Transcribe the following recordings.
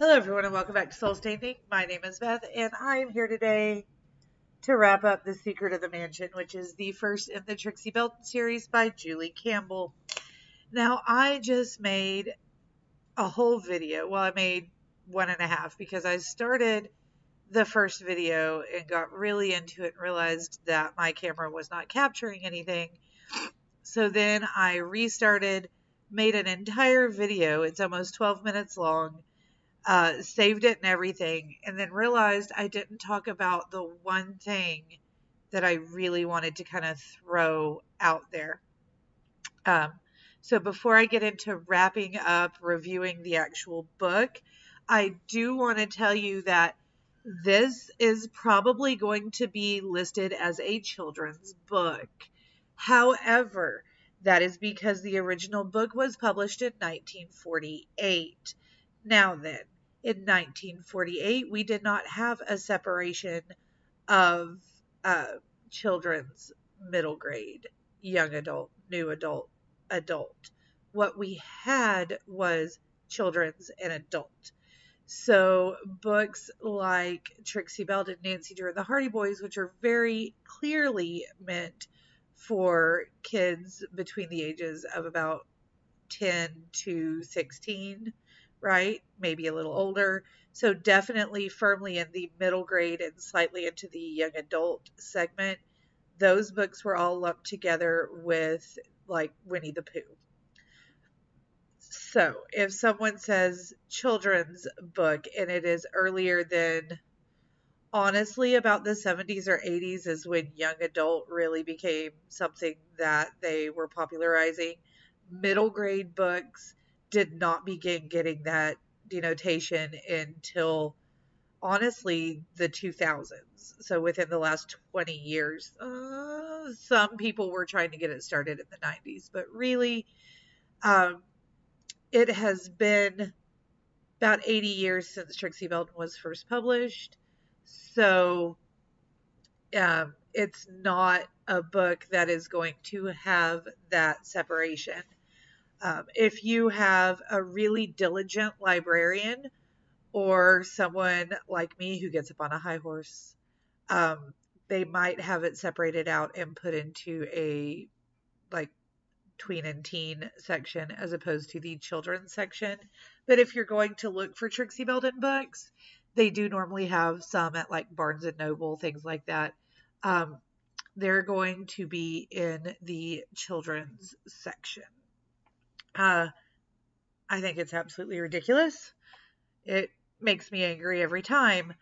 Hello everyone and welcome back to Soul Staining. My name is Beth and I am here today to wrap up The Secret of the Mansion, which is the first in the Trixie Belden series by Julie Campbell. Now I just made a whole video. Well, I made 1.5 because I started the first video and got really into it and realized that my camera was not capturing anything. So then I restarted, made an entire video. It's almost 12 minutes long. Saved it and everything, and then realized I didn't talk about the one thing that I really wanted to kind of throw out there. So before I get into wrapping up, reviewing the actual book, I do want to tell you that this is probably going to be listed as a children's book. However, that is because the original book was published in 1948. Now then, in 1948, we did not have a separation of children's, middle grade, young adult, new adult, adult. What we had was children's and adult. So books like Trixie Belden, Nancy Drew, and the Hardy Boys, which are very clearly meant for kids between the ages of about 10 to 16, right? Maybe a little older. So definitely firmly in the middle grade and slightly into the young adult segment. Those books were all lumped together with like Winnie the Pooh. So if someone says children's book and it is earlier than, honestly, about the 70s or 80s is when young adult really became something that they were popularizing. Middle grade books did not begin getting that denotation until, honestly, the 2000s. So within the last 20 years. Some people were trying to get it started in the 90s, but really, it has been about 80 years since Trixie Belden was first published. So it's not a book that is going to have that separation. If you have a really diligent librarian or someone like me who gets up on a high horse, they might have it separated out and put into a like tween and teen section as opposed to the children's section. But if you're going to look for Trixie Belden books, they do normally have some at like Barnes and Noble, things like that. They're going to be in the children's section. I think it's absolutely ridiculous. It makes me angry every time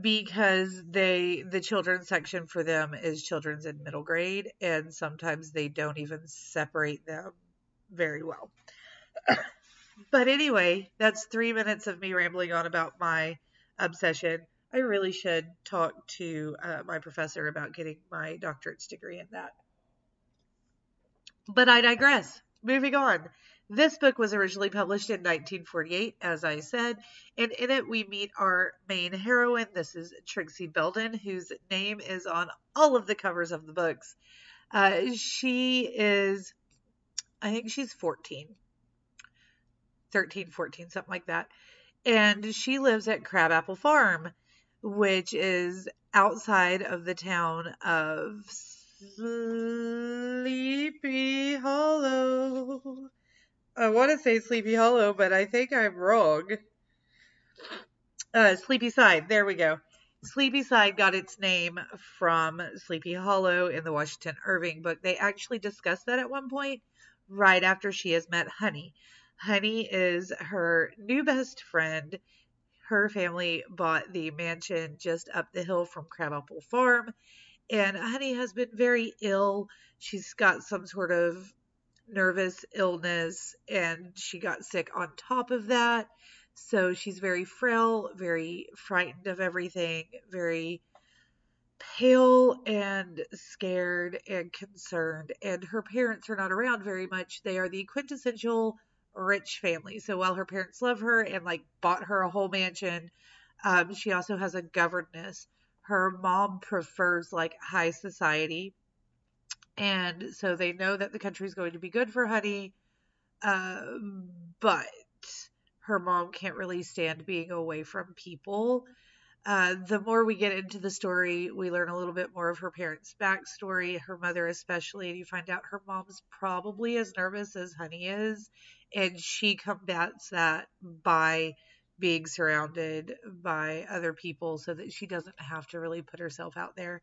because the children's section for them is children's in middle grade, and sometimes they don't even separate them very well. But anyway, that's 3 minutes of me rambling on about my obsession. I really should talk to my professor about getting my doctorate's degree in that. But I digress. Moving on. This book was originally published in 1948, as I said, and in it we meet our main heroine. This is Trixie Belden, whose name is on all of the covers of the books. She is, I think she's 14. 13, 14, something like that. And she lives at Crabapple Farm, which is outside of the town of Sleepy Hollow. I want to say Sleepy Hollow, but I think I'm wrong. Sleepy Side. There we go. Sleepy Side got its name from Sleepy Hollow in the Washington Irving book. They actually discussed that at one point, right after she has met Honey. Honey is her new best friend. Her family bought the mansion just up the hill from Crabapple Farm, and Honey has been very ill. She's got some sort of nervous illness, and she got sick on top of that. So she's very frail, very frightened of everything, very pale and scared and concerned. And her parents are not around very much. They are the quintessential rich family. So while her parents love her and like bought her a whole mansion, she also has a governess. Her mom prefers like high society. And so they know that the country is going to be good for Honey. But her mom can't really stand being away from people. The more we get into the story, we learn a little bit more of her parents' backstory, her mother especially, and you find out her mom's probably as nervous as Honey is, and she combats that by being surrounded by other people so that she doesn't have to really put herself out there.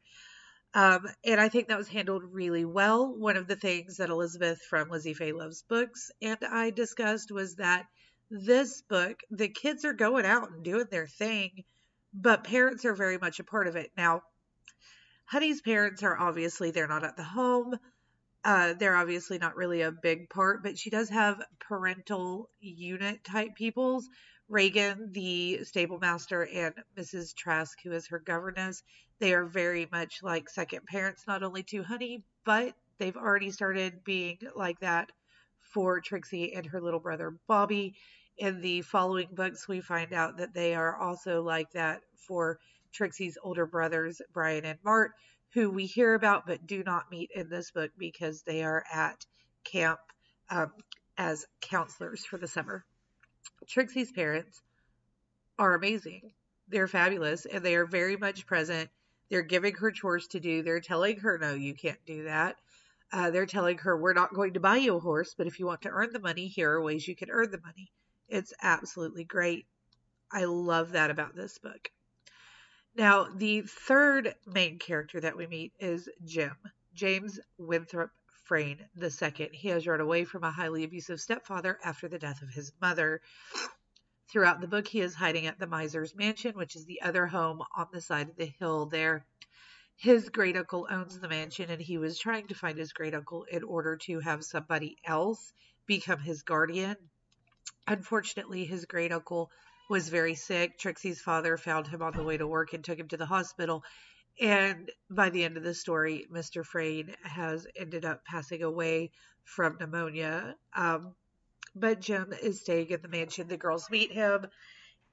And I think that was handled really well. One of the things that Elizabeth from Lizzie Faye Loves Books and I discussed was that this book, the kids are going out and doing their thing, but parents are very much a part of it. Now, Honey's parents are obviously, they're not at the home. They're obviously not really a big part, but she does have parental unit type peoples. Reagan, the stable master, and Mrs. Trask, who is her governess, they are very much like second parents, not only to Honey, but they've already started being like that for Trixie and her little brother Bobby. In the following books, we find out that they are also like that for Trixie's older brothers, Brian and Mart, who we hear about but do not meet in this book because they are at camp as counselors for the summer. Trixie's parents are amazing. They're fabulous, and they are very much present. They're giving her chores to do. They're telling her, no, you can't do that. They're telling her, we're not going to buy you a horse, but if you want to earn the money, here are ways you can earn the money. It's absolutely great. I love that about this book. Now, the third main character that we meet is Jim, James Winthrop Frayne II. He has run away from a highly abusive stepfather after the death of his mother. Throughout the book, he is hiding at the Miser's Mansion, which is the other home on the side of the hill there. His great uncle owns the mansion, and he was trying to find his great uncle in order to have somebody else become his guardian. Unfortunately, his great uncle was very sick. Trixie's father found him on the way to work and took him to the hospital. And by the end of the story, Mr. Frayne has ended up passing away from pneumonia. But Jim is staying in the mansion. The girls meet him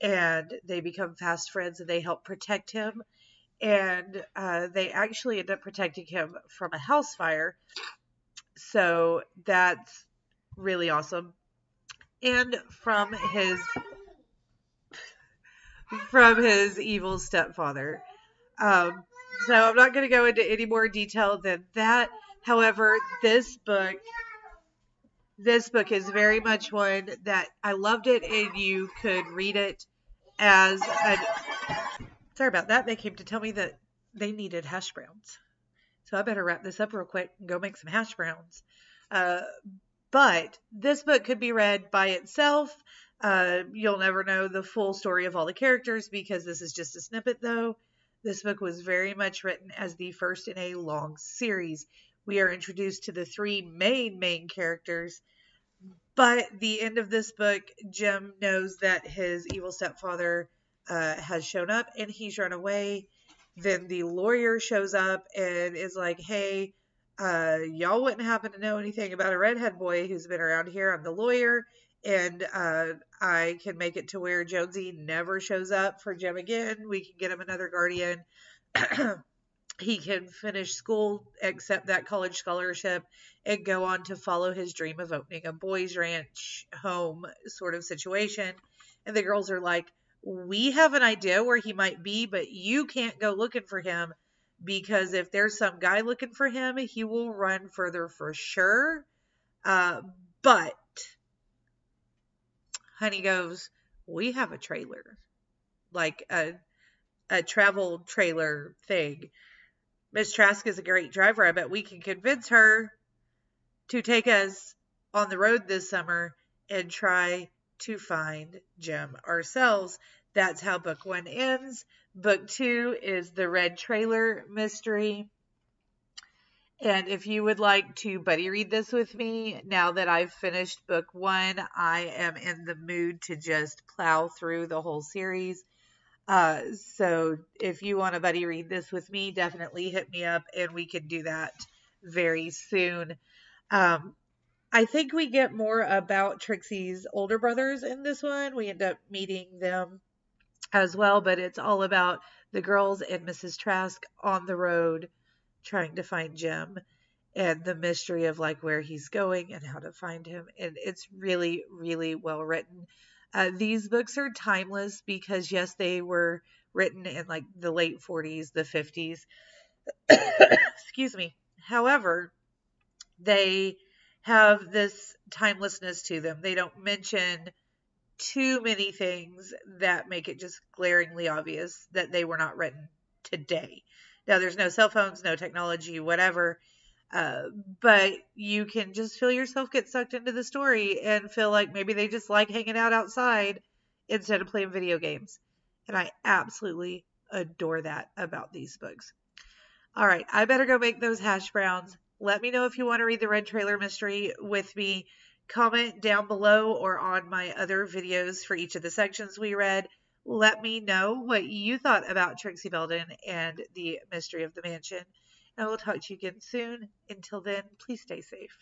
and they become fast friends and they help protect him. And they actually end up protecting him from a house fire. So that's really awesome. And from his evil stepfather. So I'm not going to go into any more detail than that. However, this book is very much one that I loved it, and you could read it as a... Sorry about that. They came to tell me that they needed hash browns. So I better wrap this up real quick and go make some hash browns. But this book could be read by itself. You'll never know the full story of all the characters because this is just a snippet, though. This book was very much written as the first in a long series. We are introduced to the three main characters. But the end of this book, Jim knows that his evil stepfather has shown up and he's run away. Then the lawyer shows up and is like, hey, y'all wouldn't happen to know anything about a redhead boy who's been around here. I'm the lawyer, and I can make it to where Jonesy never shows up for Jim again. We can get him another guardian. He can finish school, accept that college scholarship, and go on to follow his dream of opening a boys' ranch home sort of situation. And the girls are like, we have an idea where he might be, but you can't go looking for him. Because if there's some guy looking for him, he will run further for sure. But Honey goes, we have a trailer. Like a travel trailer thing. Miss Trask is a great driver. I bet we can convince her to take us on the road this summer and try to find Jim ourselves. That's how book 1 ends. Book 2 is the red trailer mystery. And if you would like to buddy read this with me, now that I've finished book 1, I am in the mood to just plow through the whole series. So if you want to buddy read this with me, definitely hit me up and we can do that very soon. I think we get more about Trixie's older brothers in this one. We end up meeting them as well, but it's all about the girls and Mrs. Trask on the road trying to find Jim and the mystery of like where he's going and how to find him. And it's really, really well written. These books are timeless because, yes, they were written in like the late 40s, the 50s. Excuse me. However, they have this timelessness to them. They don't mention too many things that make it just glaringly obvious that they were not written today. Now, there's no cell phones, no technology, whatever, but you can just feel yourself get sucked into the story and feel like maybe they just like hanging out outside instead of playing video games. And I absolutely adore that about these books. All right, I better go make those hash browns. Let me know if you want to read the Red Trailer Mystery with me. Comment down below or on my other videos for each of the sections we read. Let me know what you thought about Trixie Belden and the Mystery of the Mansion. And I will talk to you again soon. Until then, please stay safe.